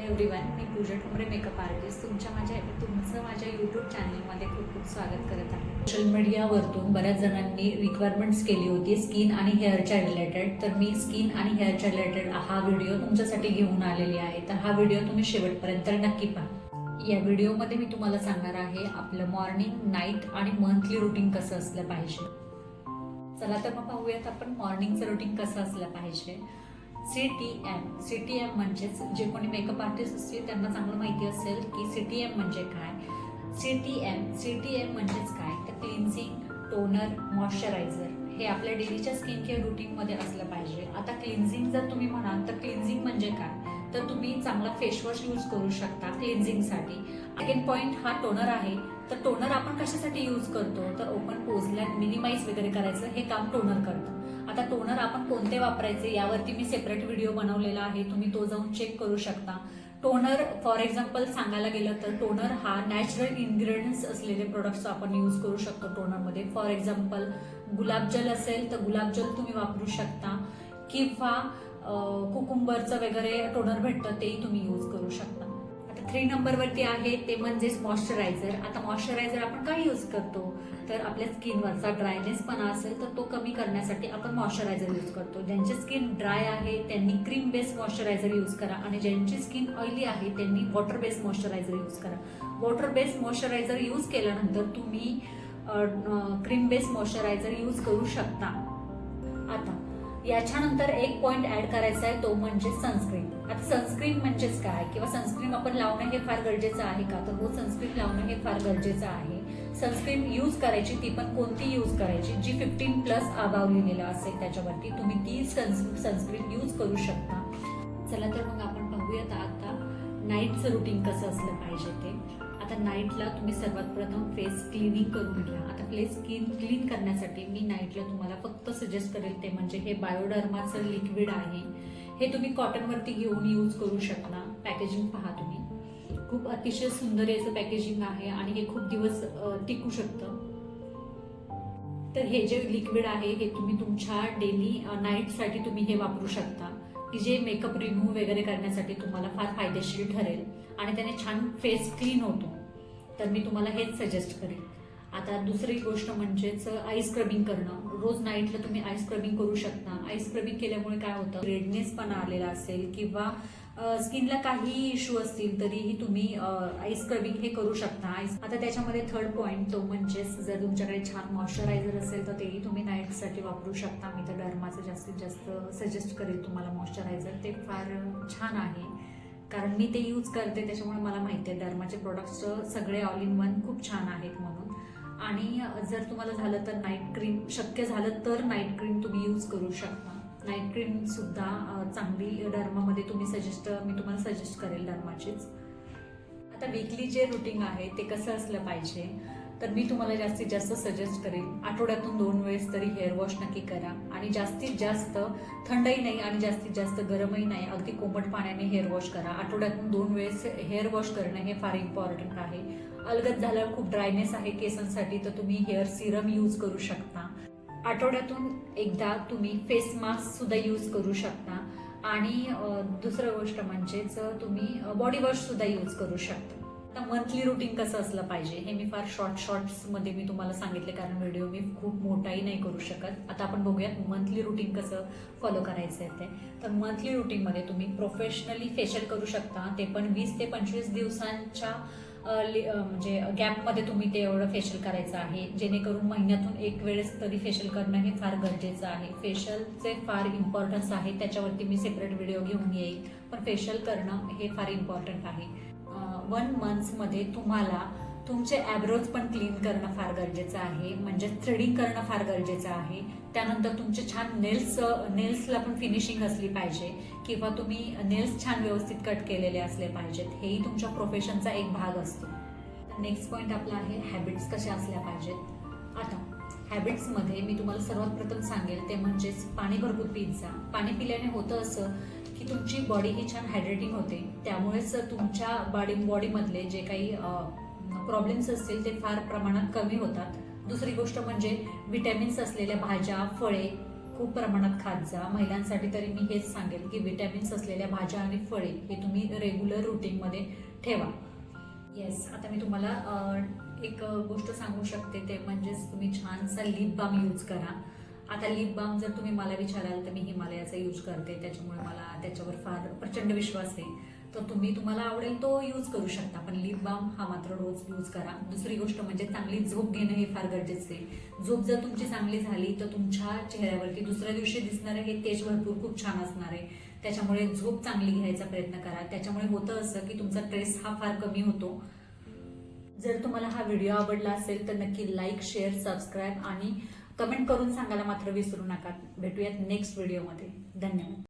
Everyone, मी पूजा Thombare makeup artist तुमचं माझ्या YouTube चॅनलमध्ये खूप खूप स्वागत करत आहे. सोशल मीडियावरतून बऱ्याच जणांनी रिक्वायरमेंट्स केली होती स्किन आणि हेअरच्या रिलेटेड. तर मी स्किन आणि हेअरच्या रिलेटेड हा व्हिडिओ तुमच्यासाठी घेऊन आलेली आहे. तर हा व्हिडिओ तुम्ही शेवटपर्यंत नक्की पहा. या व्हिडिओमध्ये मी तुम्हाला सांगणार आहे आपलं मॉर्निंग, नाईट आणि मंथली रुटीन कसं असलं पाहिजे. चला तर मग पाहूयात आपण मॉर्निंगचं रुटीन कसं असलं पाहिजे. CTM म्हणजेच जे कोणी मेकअप आर्टिस्ट असतील त्यांना चांगलं माहिती असेल की CTM म्हणजे काय. CTM म्हणजेच काय तर क्लिन्झिंग, टोनर, मॉइश्चरायझर हे आपल्या डेलीच्या स्किन केअर रुटीनमध्ये असलं पाहिजे. आता क्लिन्झिंग जर तुम्ही म्हणाल तर क्लिन्झिंग म्हणजे काय तर तुम्ही चांगला फेसवॉश यूज करू शकता क्लिन्झिंगसाठी. सेकंड पॉईंट हा टोनर आहे. तर टोनर आपण कशासाठी यूज करतो तर ओपन पोजला मिनिमाइज वगैरे करायचं हे काम टोनर करतं. आता टोनर आपण कोणते वापरायचे यावरती मी सेपरेट व्हिडिओ बनवलेला आहे, तुम्ही तो जाऊन चेक करू शकता. टोनर फॉर एक्झाम्पल सांगायला गेलं तर टोनर हा नॅचरल इन्ग्रेडियंट्स असलेले प्रोडक्ट्स आपण यूज करू शकतो टोनरमध्ये. फॉर एक्झाम्पल गुलाबजल असेल तर गुलाबजल तुम्ही वापरू शकता किंवा कुकुंबरचं वगैरे टोनर भेटतं तेही तुम्ही यूज करू शकता. आता 3 नंबरवरती आहे ते म्हणजेच मॉइश्चरायझर. आता मॉइश्चरायझर आपण काय यूज करतो तर आपल्या स्किनवरचा ड्रायनेसपणा असेल तर तो कमी करण्यासाठी आपण मॉइश्चरायझर यूज करतो. ज्यांची स्किन ड्राय आहे त्यांनी क्रीम बेस्ड मॉइश्चरायझर यूज करा आणि ज्यांची स्किन ऑइली आहे त्यांनी वॉटर बेस्ड मॉइश्चरायझर यूज करा. वॉटर बेस्ड मॉइश्चरायझर यूज केल्यानंतर तुम्ही क्रीम बेस्ड मॉइश्चरायझर यूज करू शकता. आता याच्यानंतर एक पॉइंट ऍड करायचा आहे तो म्हणजे सनस्क्रीन. आता सनस्क्रीन म्हणजेच काय किंवा सनस्क्रीन आपण लावणं हे फार गरजेचं आहे का तर हो, सनस्क्रीन लावणं हे फार गरजेचं आहे. सनस्क्रीन यूज करायची ती पण कोणती यूज करायची जी 15+ अबाव लिहिलेलं असेल त्याच्यावरती तुम्ही ती सनस्क्रीन यूज करू शकता. चला तर मग आपण पाहूयात आता नाईटचं रुटीन कसं असलं पाहिजे ते. आता नाईटला तुम्ही सर्वात प्रथम फेस क्लिनिंग करून घ्या. आता फेस क्लीन करण्यासाठी मी नाईटला तुम्हाला फक्त सजेस्ट करेल ते म्हणजे हे बायोडर्माचं लिक्विड आहे. हे तुम्ही कॉटनवरती घेऊन यूज करू शकता. पॅकेजिंग पहा तुम्ही, खूप अतिशय सुंदर याचं पॅकेजिंग आहे आणि हे खूप दिवस टिकू शकतं. तर हे जे लिक्विड आहे हे तुम्ही तुमच्या डेली नाईटसाठी तुम्ही हे वापरू शकता की जे मेकअप रिमूव्ह वगैरे करण्यासाठी तुम्हाला फार फायदेशीर ठरेल आणि त्याने छान फेस क्लीन होतो. तर मी तुम्हाला हेच सजेस्ट करेन. आता दुसरी गोष्ट म्हणजेच आय स्क्रबिंग करणं. रोज नाईटला तुम्ही आय स्क्रबिंग करू शकता. आय स्क्रबिंग केल्यामुळे काय होतं, रेडनेस पण आलेला असेल किंवा स्किनला काही इश्यू असतील तरीही तुम्ही आय स्क्रबिंग हे करू शकता. आता त्याच्यामध्ये थर्ड पॉईंट तो म्हणजेच जर तुमच्याकडे छान मॉइश्चरायझर असेल तर तेही तुम्ही नाईटसाठी वापरू शकता. मी तर डर्माचं जास्तीत जास्त सजेस्ट करेल तुम्हाला मॉइश्चरायझर. ते फार छान आहे कारण मी ते यूज करते त्याच्यामुळे मला माहिती आहे डर्माचे प्रोडक्ट्स सगळे ऑल इन वन खूप छान आहेत म्हणून. आणि जर तुम्हाला झालं तर नाईट क्रीम, शक्य झालं तर नाईट क्रीम तुम्ही यूज करू शकता. नाईट क्रीम सुद्धा चांगली डर्मामध्ये मी तुम्हाला सजेस्ट करेल डर्माचीच. आता वीकली जे रुटीन आहे ते कसं असलं पाहिजे तर मी तुम्हाला जास्तीत जास्त सजेस्ट करेन आठवड्यातून 2 वेळेस तरी हेअर वॉश नक्की करा. आणि जास्तीत जास्त थंडही नाही आणि जास्तीत जास्त गरमही नाही, अगदी कोमट पाण्याने हेअर वॉश करा. आठवड्यातून 2 वेळेस हेअर वॉश करणं हे फार इम्पॉर्टंट आहे. अलगद झाल्यावर खूप ड्रायनेस आहे केसांसाठी तर तुम्ही हेअर सिरम यूज करू शकता. आठवड्यातून एकदा तुम्ही फेस मास्क सुद्धा यूज करू शकता. आणि दुसरं गोष्ट म्हणजेच तुम्ही बॉडी वॉश सुद्धा यूज करू शकता. आता मंथली रुटीन कसं असलं पाहिजे हे मी फार शॉर्ट्समध्ये मी तुम्हाला सांगितले कारण व्हिडिओ मी खूप मोठाही नाही करू शकत. आता आपण बघूयात मंथली रुटीन कसं फॉलो करायचं आहे ते. तर मंथली रुटीनमध्ये तुम्ही प्रोफेशनली फेशियल करू शकता. ते पण 20 ते 25 दिवसांच्या म्हणजे गॅपमध्ये तुम्ही ते एवढं फेशियल करायचं आहे जेणेकरून महिन्यातून 1 वेळेस तरी फेशियल करणं हे फार गरजेचं आहे. फेशियलचे फार इम्पॉर्टन्स आहे, त्याच्यावरती मी सेपरेट व्हिडिओ घेऊन येईल. पण फेशियल करणं हे फार इम्पॉर्टंट आहे. 1 मंथमध्ये तुम्हाला तुमचे ॲब्रोज पण क्लीन करणं फार गरजेचं आहे, म्हणजे थ्रेडिंग करणं फार गरजेचं आहे. त्यानंतर तुमचे छान नेल्सला पण फिनिशिंग असली पाहिजे किंवा तुम्ही नेल्स छान व्यवस्थित कट केलेले असले पाहिजेत. हेही तुमच्या प्रोफेशनचा एक भाग असतो. नेक्स्ट पॉईंट आपला आहे हॅबिट्स कशा असल्या पाहिजेत. आता हॅबिट्समध्ये मी तुम्हाला सर्वात प्रथम सांगेल ते म्हणजेच पाणी भरपूर पीत जा. पाणी पिल्याने होतं असं की तुमची बॉडी ही छान हायड्रेटिंग होते, त्यामुळेच तुमच्या बॉडीमधले जे काही प्रॉब्लेम्स असतील ते फार प्रमाणात कमी होतात. दुसरी गोष्ट म्हणजे विटॅमिन्स असलेल्या भाज्या, फळे खूप प्रमाणात खात जा. महिलांसाठी तरी मी हेच सांगेल की विटॅमिन्स असलेल्या भाज्या आणि फळे हे तुम्ही रेग्युलर रुटीनमध्ये ठेवा. येस, आता मी तुम्हाला एक गोष्ट सांगू शकते, ते म्हणजेच तुम्ही छानसा लिप बाम यूज करा. आता लिप बाम जर तुम्ही मला विचाराल तर मी हिमालयाचा यूज करते, त्याच्यामुळे मला त्याच्यावर फार प्रचंड विश्वास आहे. तर तुम्हाला आवडेल तो यूज करू शकता, पण लिप बाम हा मात्र रोज यूज करा. दुसरी गोष्ट म्हणजे चांगली झोप घेणं हे फार गरजेचं आहे. झोप जर तुमची चांगली झाली तर तुमच्या चेहऱ्यावरती दुसऱ्या दिवशी दिसणारे हे तेज भरपूर खूप छान असणार आहे. त्याच्यामुळे झोप चांगली घ्यायचा प्रयत्न करा. त्याच्यामुळे होतं असं की तुमचा स्ट्रेस हा फार कमी होतो. जर तुम्हाला हा व्हिडिओ आवडला असेल तर नक्की लाईक, शेअर, सबस्क्राईब आणि कमेंट करून सांगायला मात्र विसरू नका. भेटूयात नेक्स्ट व्हिडिओमध्ये. धन्यवाद.